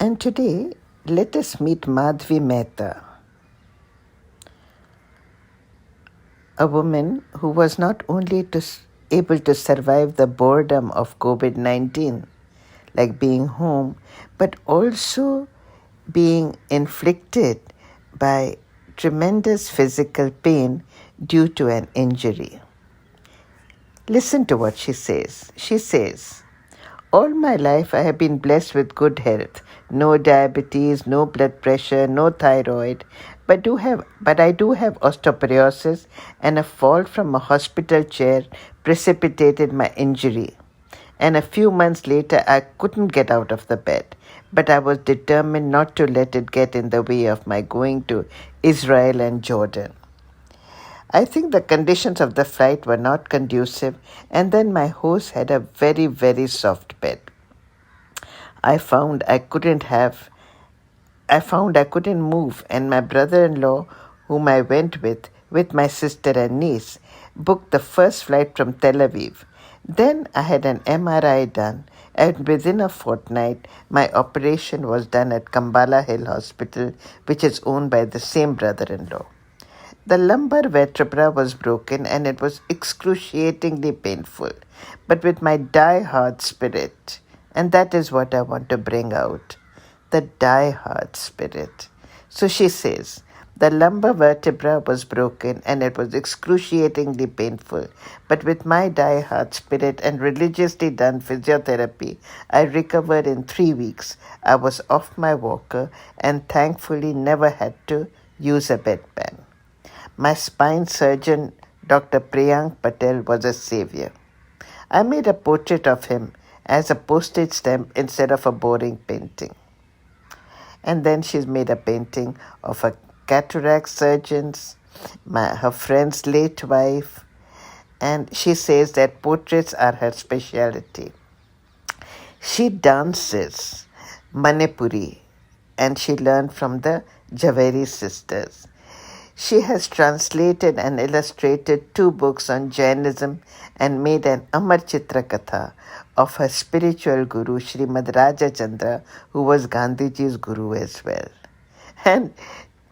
And today, let us meet Madhvi Mehta, a woman who was not only able to survive the boredom of COVID-19, like being home, but also being inflicted by tremendous physical pain due to an injury. Listen to what she says. She says, "All my life I have been blessed with good health. No diabetes, no blood pressure, no thyroid, but I do have osteoporosis, and a fall from a hospital chair precipitated my injury. And a few months later I couldn't get out of the bed, but I was determined not to let it get in the way of my going to Israel and Jordan. I think the conditions of the flight were not conducive, and then my host had a very, very soft bed. I found I couldn't move, and my brother-in-law, whom I went with my sister and niece, booked the first flight from Tel Aviv. Then I had an MRI done, and within a fortnight, my operation was done at Kambala Hill Hospital, which is owned by the same brother-in-law. The lumbar vertebra was broken and it was excruciatingly painful, but with my die-hard spirit, and that is what I want to bring out, the die-hard spirit. So she says, the lumbar vertebra was broken and it was excruciatingly painful, but with my die-hard spirit and religiously done physiotherapy, I recovered in 3 weeks. I was off my walker and thankfully never had to use a bedpan. My spine surgeon, Dr. Priyank Patel, was a savior. I made a portrait of him as a postage stamp instead of a boring painting. And then she's made a painting of a cataract surgeon's, her friend's late wife, and she says that portraits are her specialty. She dances Manipuri, and she learned from the Javeri sisters. She has translated and illustrated 2 books on Jainism and made an Amar Chitra Katha of her spiritual guru, Srimad Raja Chandra, who was Gandhiji's guru as well. And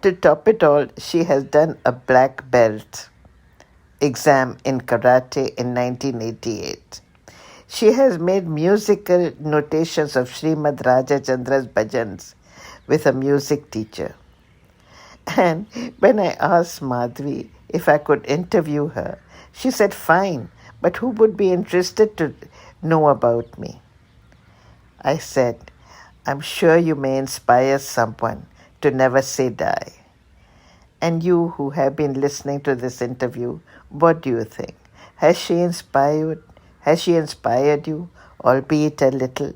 to top it all, she has done a black belt exam in karate in 1988. She has made musical notations of Srimad Raja Chandra's bhajans with a music teacher. And when I asked Madhvi if I could interview her, she said, fine, but who would be interested to know about me? I said, I'm sure you may inspire someone to never say die. And you who have been listening to this interview, what do you think? Has she inspired you, albeit a little?